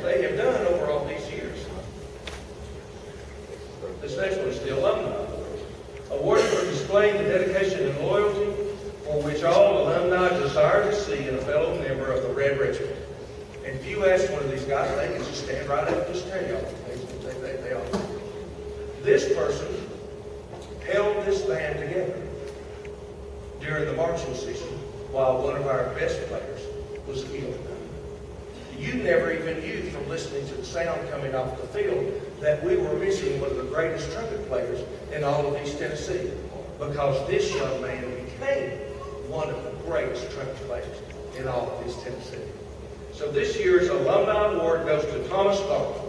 that they have done over all these years. This next one is the Alumni Award. Awarded for displaying the dedication and loyalty for which all alumni desire to see in a fellow member of the Red Regiment. And if you ask one of these guys, they can just stand right up and just tell y'all. They all. This person held this band together during the marching season while one of our best players was killed. You never even knew from listening to the sound coming off the field that we were missing one of the greatest trumpet players in all of East Tennessee, because this young man became one of the greatest trumpet players in all of East Tennessee. So this year's Alumni Award goes to Thomas Thornton.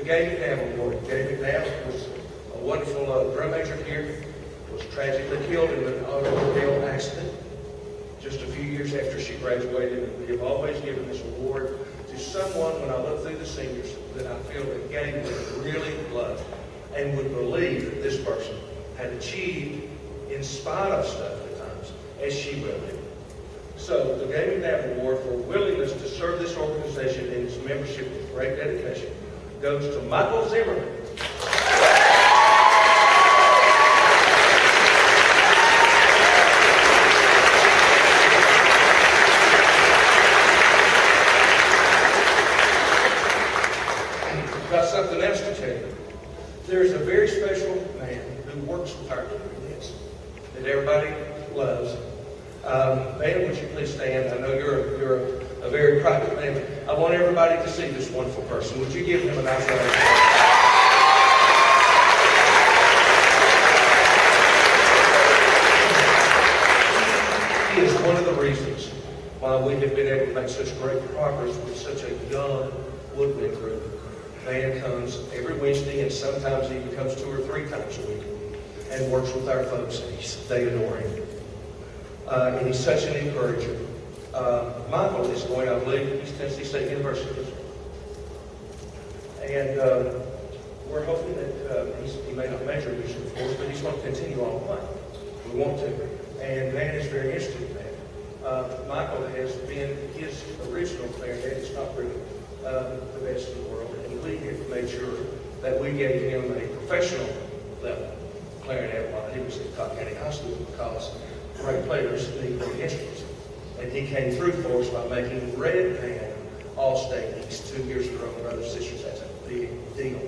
Gay McNabb Award. Gay McNabb was a wonderful drum major here, was tragically killed in an automobile accident just a few years after she graduated. And we have always given this award to someone, when I look through the seniors, that I feel that Gay would really love and would believe that this person had achieved in spite of stuff at times, as she will do. So the Gay McNabb Award for willingness to serve this organization and its membership with great dedication goes to Michael Zimmerman. Got something else to tell you. There's a very special man who works with our kids that everybody loves. Man, would you please stand? I know you're a very private man. I want everybody to see this wonderful person. Would you give him a nice round of applause? He is one of the reasons why we have been able to make such great progress with such a young woodwind group. Man comes every Wednesday, and sometimes he even comes 2 or 3 times a week and works with our folks. They adore him. And he's such an encourager. Michael is going, I believe, to East Tennessee State University. And we're hoping that he may not major in music, of course, but he's going to continue on playing. We want to. And man is very interested in that. Michael has been his original clarinet. It's not really the best in the world. And we have made sure that we gave him a professional level clarinet while he was at Cobb County High School, because great players need great instruments. And he came through for us by making Red Band All-State East 2 years ago. Brothers and sisters, that's a big deal.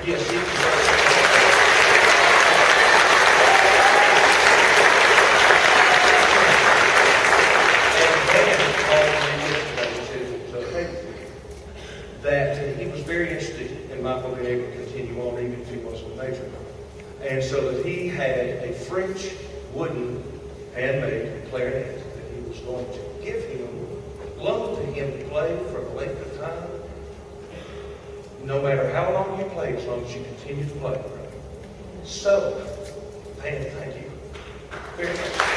Yes, he that he was very interested in Michael being able to continue on even if he wasn't a major. And so that he had a French wooden handmade clarinet that he was going to give him, loan to him to play for the length of time, no matter how long you play, as long as you continue to play. So, man, thank you very much.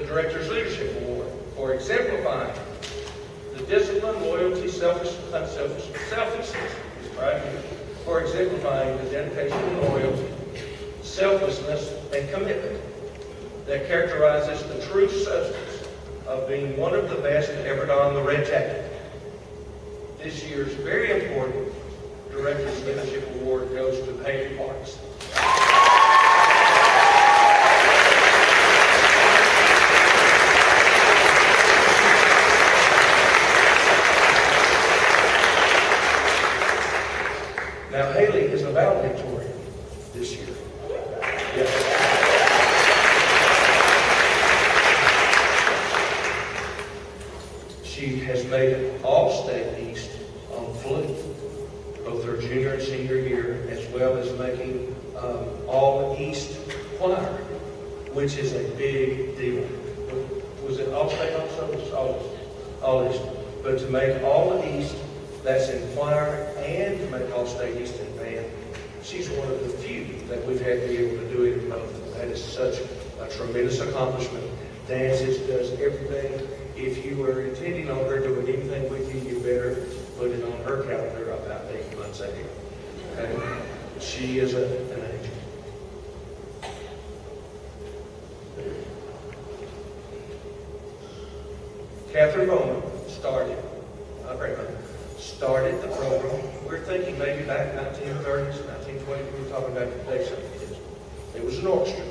Director's Leadership Award for exemplifying the discipline, loyalty, selflessness, right? For exemplifying the dedication and loyalty, selflessness, and commitment that characterizes the true substance of being one of the best to ever don the red jacket. This year's very important Director's Leadership Award goes to Haley Parks. Now, Haley is a valedictorian this year. Yes. She has made it All-State East on flute, both her junior and senior year, as well as making East Choir, which is a big deal. Was it All-State also? It was All East. But to make All East, that's in choir, and to make All-State East in band, she's one of the few that we've had to be able to do it in both. That is such a tremendous accomplishment. Dances does everything. If you were intending on her doing anything with you, you better put it on her calendar about 8 months ahead. Okay? She is an angel. Catherine Bowman started the program. We're thinking maybe back 1930s, 1920s, we were talking about the day something. It was an orchestra.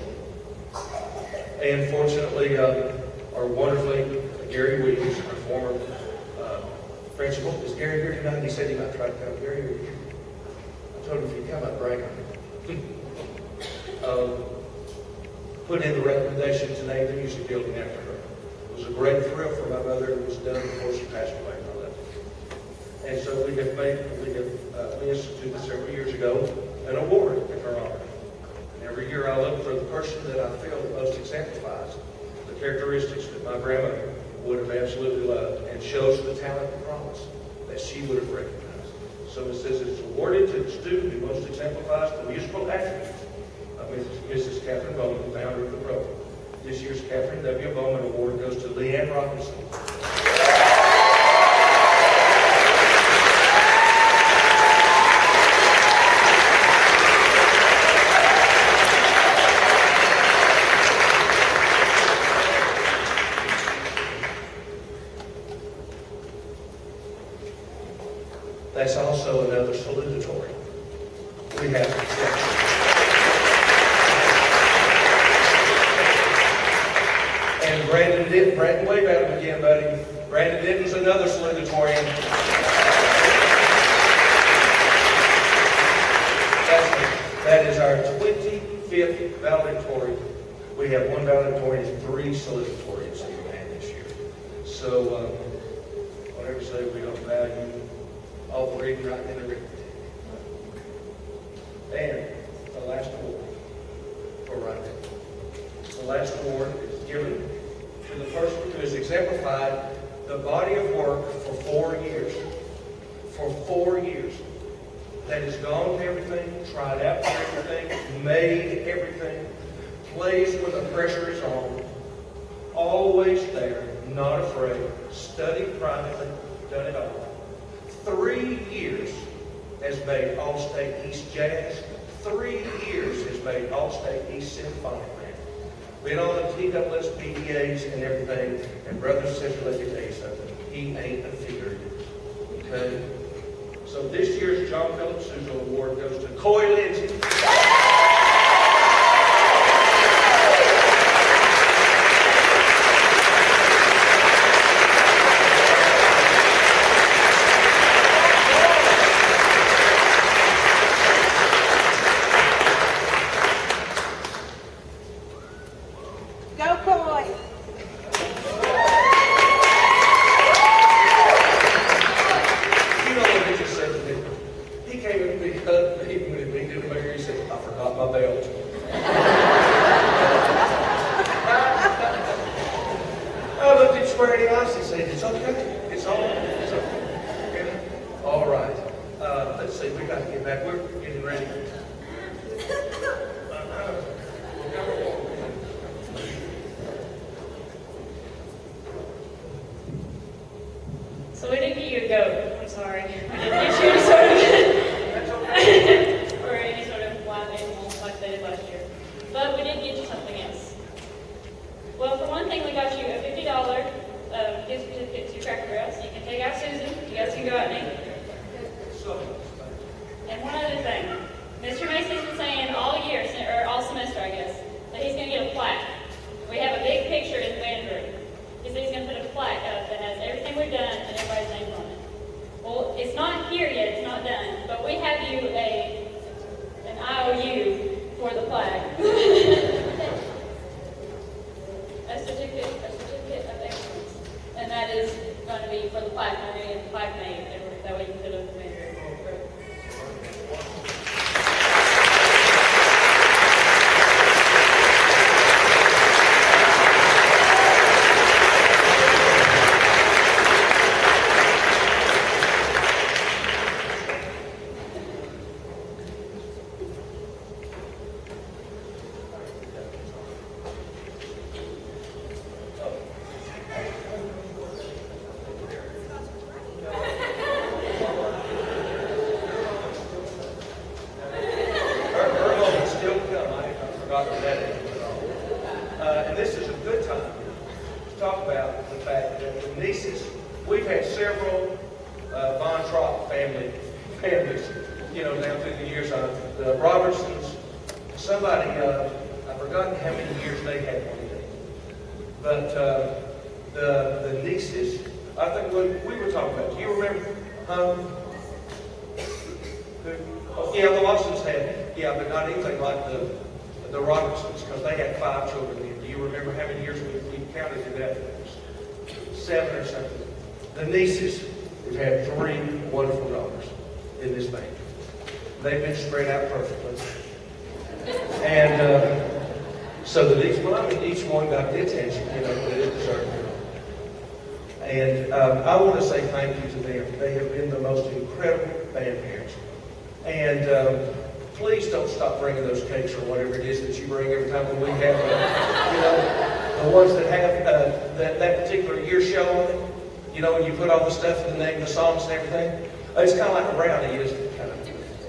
And fortunately, or wonderfully, Gary Williams, our former principal, is Gary here tonight? He said he might try to come. Gary, are you here? I told him if he'd come, I'd brag on him. Put in the recommendation to name the music building after her. It was a great thrill for my mother. It was done before she passed away. And so we instituted several years ago an award in her honor. And every year I look for the person that I feel the most exemplifies the characteristics that my grandmother would have absolutely loved and shows the talent and promise that she would have recognized. So it says it's awarded to the student who most exemplifies the musical attributes of Mrs. Catherine Bowman, founder of the program. This year's Catherine W. Bowman Award goes to Leanne Robinson. That's also another salutatory. We have and Brandon, wave at him again, buddy. Brandon Denton's another salutatorian. That is our 25th valedictorian. We have one valedictorian and 3 salutatorians in the band this year. So, whatever you say, we don't value all the reading right in the written. And the last award for right now. The last award is given to the person who has exemplified the body of work for 4 years. For 4 years. That has gone to everything, tried out for everything, made everything, plays when the pressure is on, always there, not afraid, studied privately, done it all. 3 years has made All-State East Jazz. 3 years has made All-State East Symphonic Band. Been on the TSSPDAs and everything. And brothers and sisters, let me tell you something. He ain't a figurative. Okay? So this year's John Philip Sousa Award goes to Coy Lindsay. So we didn't get you a goat. I'm sorry. We didn't get you or any sort of wild animal like they did last year. But we did get you something else. Well, for one thing, we got you a $50 gift certificate to Cracker Barrel, so you can take out Susan. You guys can go out and eat. And one other thing. Mr. Macy's been saying all year, or all semester, I guess, that he's going to get a plaque. We have a big picture in the band room. He said he's going to put a plaque up that has everything we've done and everybody's name on it. Well, it's not here yet, it's not done, but we have you an IOU for the plaque. a certificate of excellence. And that is going to be for the plaque. We're going to get the plaque made. That forgotten that at all. And this is a good time to talk about the fact that the nieces, we've had several Von Trapp families, down through the years. The Robertsons, somebody, I've forgotten how many years they had one of these. But the nieces, I think we were talking about, do you remember? Yeah, the Watsons had, but not anything like the Robertsons, because they had 5 children then. Do you remember how many years we counted in that? 7 or something. The nieces, we've had 3 wonderful daughters in this family. They've been spread out perfectly. And so that each one got the attention, that it deserved. And I want to say thank you to them. They have been the most incredible grandparents. And please don't stop bringing those cakes or whatever it is that you bring every time when we have, the ones that have that particular year show on it. And you put all the stuff in the name of the songs and everything. It's kind of like a brownie, is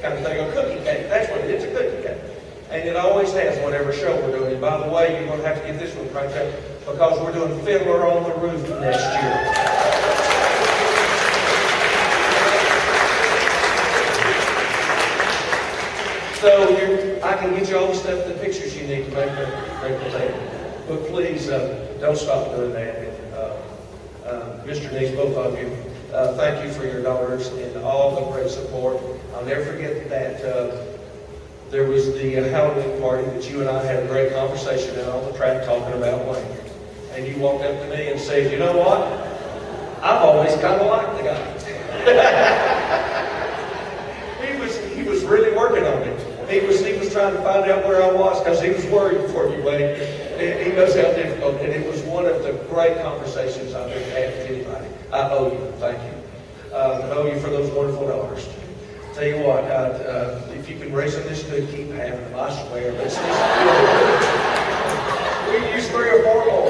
kind of thing, a cookie cake. That's what it is, a cookie cake. And it always has whatever show we're doing. And by the way, you're going to have to get this one cranked up because we're doing Fiddler on the Roof next year. So I can get you all the stuff, the pictures you need to make the table. But please don't stop doing that. Mr. Neese, both of you, thank you for your daughters and all the great support. I'll never forget that there was the Halloween party that you and I had a great conversation out on the track talking about Wayne. And you walked up to me and said, you know what? I've always kind of liked the guy. He was really working on it. He was trying to find out where I was because he was worried for you, Wayne. He knows how difficult, and it was one of the great conversations I've ever had with anybody. I owe you. Thank you. I owe you for those wonderful daughters. Tell you what, if you can raise them this good, keep having them. I swear. We use 3 or 4 more.